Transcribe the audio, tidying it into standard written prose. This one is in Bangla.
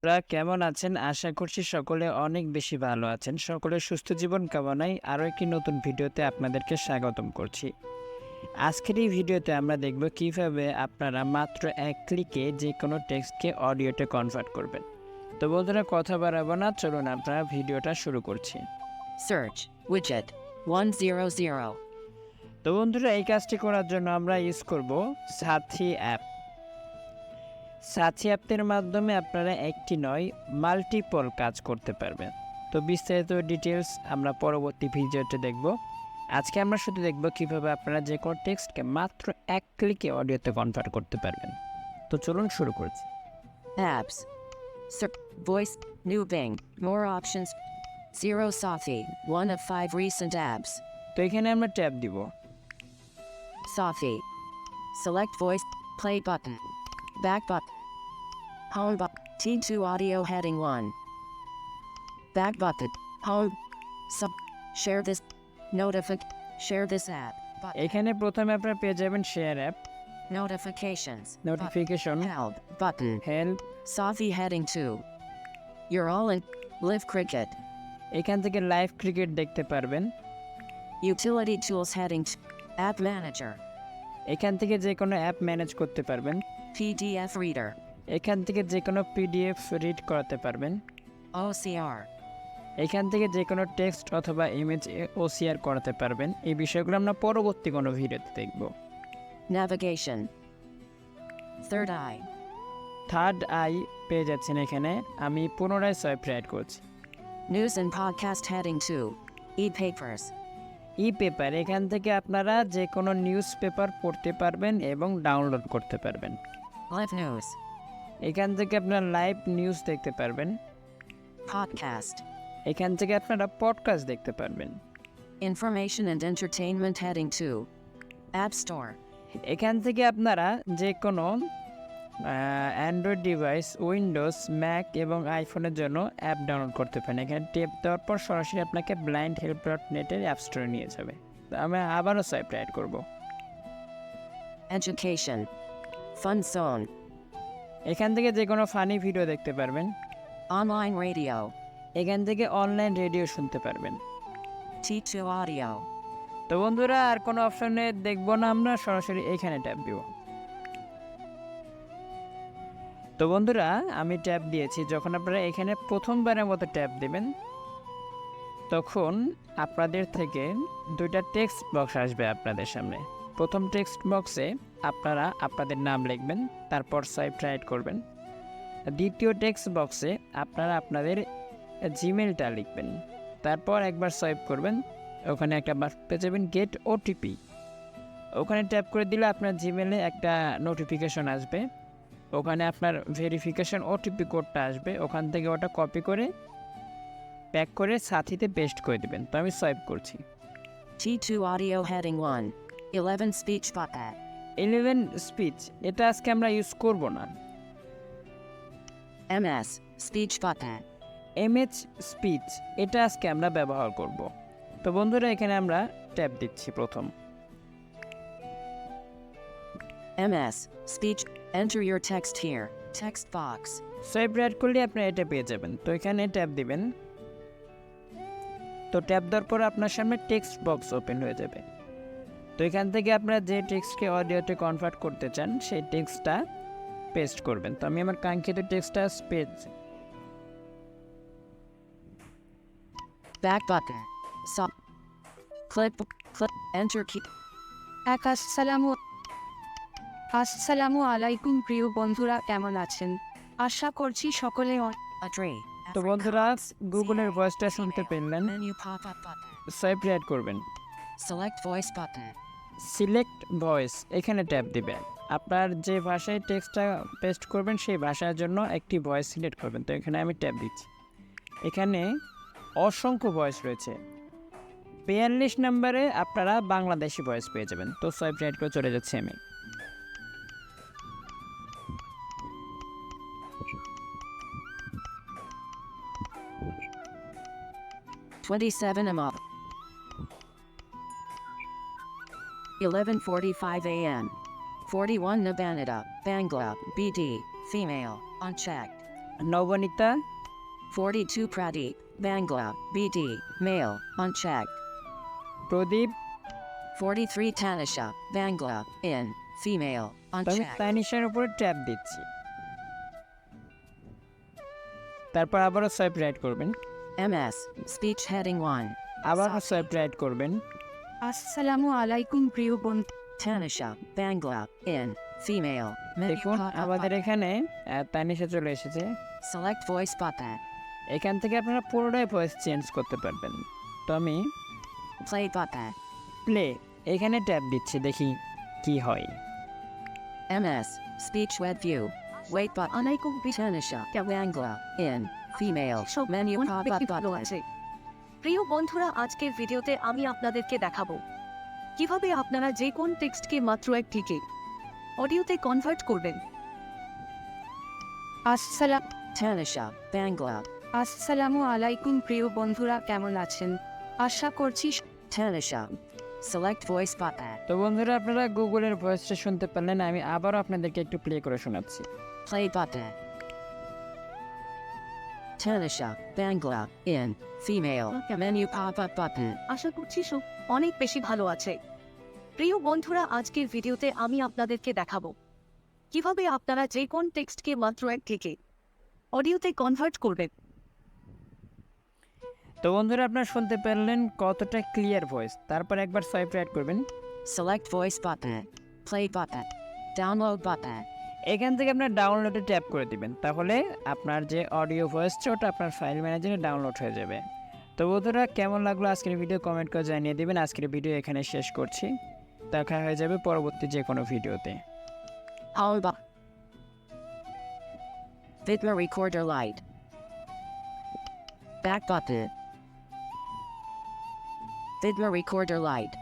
আপনারা কেমন আছেন? আশা করছি সকলে অনেক বেশি ভালো আছেন। সকলের সুস্থ জীবন কামনায় আরও একটি নতুন ভিডিওতে আপনাদেরকে স্বাগতম করছি। আজকের এই ভিডিওতে আমরা দেখব কিভাবে আপনারা মাত্র এক ক্লিকে যেকোনো টেক্সটকে অডিওতে কনভার্ট করবেন। তো বন্ধুরা কথা বাড়াবো না, চলুন আমরা ভিডিওটা শুরু করছি। Search widget 100. তো বন্ধুরা এই কাজটি করার জন্য আমরা ইউজ করব সাথী অ্যাপ। সাথী অ্যাপের মাধ্যমে আপনারা একটি নয় মাল্টিপল কাজ করতে পারবেন। তো বিস্তারিত ডিটেলস আমরা পরবর্তী ভিডিওতে দেখব। আজকে আমরা শুধু দেখব কিভাবে আপনারা যে কোনো টেক্সটকে মাত্র এক ক্লিকে অডিওতে কনভার্ট করতে পারবেন। তো চলুন শুরু করছি। Apps. Search voice new Bing. More options. Zero Safi. 1 of 5 recent apps. তো এখানে আমরা ট্যাব দিব। Safi. Select voice. Play button. Back button. Home button. T2 audio heading 1. Back button. Home. Sub. Share this. Share this app. Button. এখানে প্রথমে আপনারা পেয়ে যাবেন share app, Notifications. Notification, Help. Button. Help. Safi heading 2. You're all in. Live cricket. এখান থেকে লাইভ ক্রিকেট দেখতে পারবেন। Utility tools heading 2. App manager. এখান থেকে যে কোনো অ্যাপ ম্যানেজ করতে পারবেন। PDF reader. এখান থেকে যে কোনো পিডিএফ রিড করাতে পারবেন। OCR. এখান থেকে যে কোনো টেক্সট অথবা ইমেজ ওসিআর করাতে পারবেন। এই বিষয়গুলো আমরা পরবর্তী কোনো ভিডিওতে দেখব। Navigation. Third eye. Third eye পেয়ে যাচ্ছেন এখানে। আমি পুনরায় সোয়াইপ রাইট করছি। News and podcast heading 2. E-papers. E paper, এখান থেকে আপনারা যে কোনো নিউজ পেপার পড়তে পারবেন এবং ডাউনলোড করতে পারবেন। Live news. এখান থেকে আপনারা লাইভ নিউজ দেখতে পারবেন। Podcast. এখান থেকে আপনারা পডকাস্ট দেখতে পারবেন। Information and entertainment heading 2. App store. এখান থেকে আপনারা যে কোনো অ্যান্ড্রয়েড ডিভাইস, উইন্ডোজ, ম্যাক এবং আইফোনের জন্য অ্যাপ ডাউনলোড করতে পারেন। এখানে টেপ দেওয়ার পর সরাসরি আপনাকে ব্লাইন্ড হেল্প ডট নেটের অ্যাপ স্টোরে নিয়ে যাবে। তো আমি আবারও সোয়াইপ রাইট করব। Education. Fun zone. এখান থেকে যে কোনো ফানি ভিডিও দেখতে পারবেন। Online radio. এখান থেকে অনলাইন রেডিও শুনতে পারবেন। T2 audio. তো বন্ধুরা আর কোনো অপশনে দেখবো না, আমরা সরাসরি এখানে ট্যাপ দিব। তো বন্ধুরা আমি ট্যাপ দিয়েছি। যখন আপনারা এখানে প্রথমবারের মতো ট্যাপ দেবেন তখন আপনাদের থেকে দুইটা টেক্সট বক্স আসবে আপনাদের সামনে। প্রথম টেক্সট বক্সে আপনারা আপনাদের নাম লিখবেন, তারপর সোয়াইপ রাইট করবেন। দ্বিতীয় টেক্সট বক্সে আপনারা আপনাদের জিমেলটা লিখবেন, তারপর একবার সোয়াইপ করবেন। ওখানে একটা বাটন পেয়ে যাবেন গেট ওটিপি। ওখানে ট্যাপ করে দিলে আপনার জিমেলে একটা নোটিফিকেশন আসবে। ওখানে আপনার ভেরিফিকেশন ওটিপি কোডটা আসবে। ওখান থেকে ওটা কপি করে প্যাক করে সাথীতে পেস্ট করে দেবেন। তো আমি সোয়াইপ করছি। T2 audio heading 1. 11 speech button. 11 speech, এটা আজকে আমরা ইউজ করব না। MS speech button. MS speech, এটা আজকে আমরা ব্যবহার করব। তো বন্ধুরা এখানে আমরা ট্যাপ দিচ্ছি প্রথম। MS speech. Enter your text here. Text box. Swipe right করলে আপনি এটা পেয়ে যাবেন। তো এখানে ট্যাপ দিবেন। তো ট্যাপ দেওয়ার পর আপনার সামনে টেক্সট বক্স ওপেন হয়ে যাবে। তো এখান থেকে আপনারা যে টেক্সটকে অডিওতে কনভার্ট করতে চান সেই টেক্সটটা পেস্ট করবেন। তো আমি আমার কাঙ্ক্ষিত টেক্সটটা Back button. Clip. Enter key. আসসালামু আলাইকুম প্রিয় বন্ধুরা, কেমন আছেন? আশা করছি সকলে Agree. তো বন্ধুরা গুগলের ভয়েসটা শুনতে পেলেন। Menu pop-up button. Swipe right করবেন। Select voice button. Select voice, এখানে ট্যাপ দিবেন। আপনার যে ভাষায় টেক্সটটা পেস্ট করবেন সেই ভাষার জন্য একটি ভয়েস সিলেক্ট করবেন। তো এখানে আমি ট্যাপ দিচ্ছি। এখানে অসংখ্য ভয়েস রয়েছে। 42 নম্বরে আপনারা বাংলাদেশি ভয়েস পেয়ে যাবেন। তো সোয়াইপ রাইট করে চলে যাচ্ছি আমি। $27 a month. 11:45 a.m. 41 Nabanita, Bangla, BD, female, unchecked. Nabanita, 42 Pradeep, Bangla, BD, male, unchecked. Pradip. 43 Tanisha, Bangla, in, female, তো আমি unchecked. তানিশার উপরে ট্যাপ দিচ্ছি। তারপর আবারও সোয়াইপ রাইট করবেন, MS, speech heading 1. আবারও সোয়াইপ রাইট করবেন। আসসালামু আলাইকুম প্রিয় বন্ধু। Tanisha, Bangla, in, female, menu দেখুন pop-up আমাদের button. এখানে তানিশা চলে এসেছে। Select voice button. এখান থেকে আপনারা পুরোটাই ভয়েস চেঞ্জ করতে পারবেন। তো আমি Play button. প্লে এখানে ট্যাপ দিচ্ছি, দেখি কি হয়। MS, speech web view. Wait button. আলাইকুম Tanisha, Bangla, in, female, সব menu অনেক pop-up বেশি ভালো button. আছে। প্রিয় বন্ধুরা, আজকের ভিডিওতে আমি আপনাদেরকে দেখাবো কিভাবে আপনারা যে কোন টেক্সটকে মাত্র এক ক্লিকে অডিওতে কনভার্ট করবেন। Tanisha, Bangla, আসসালামু আলাইকুম প্রিয় বন্ধুরা, কেমন আছেন? আশা করছি Tanisha. Select voice button. তো বন্ধুরা আপনারা গুগলের ভয়েসটা শুনতে পারলেন, আমি আবারও আপনাদেরকে একটু প্লে করে শোনাচ্ছি। Play button. Tanisha, Bangla, in, female, menu pop-up button. আশা করছি সব অনেক বেশি ভালো আছে। প্রিয় বন্ধুরা, আজকের ভিডিওতে আমি আপনাদেরকে দেখাবো কিভাবে আপনারা যে কোন টেক্সটকে মাত্র এক ক্লিকে অডিওতে কনভার্ট করবেন। তো বন্ধুরা আপনারা শুনতে পারলেন কতটা ক্লিয়ার ভয়েস। তারপর একবার সোয়াইপ রাইট করবেন, Select voice button. Play button. Download button. এখান থেকে আপনার ডাউনলোডে ট্যাপ করে দিবেন, তাহলে আপনার যে অডিও ভয়েসটা ওটা আপনার ফাইল ম্যানেজারে ডাউনলোড হয়ে যাবে। তো বন্ধুরা কেমন লাগলো আজকের ভিডিও কমেন্ট করে জানিয়ে দিবেন। আজকের ভিডিও এখানে শেষ করছি, দেখা হয়ে যাবে পরবর্তী যে কোনো ভিডিওতে। Power button. Vidma recorder light. Back button. Vidma recorder light.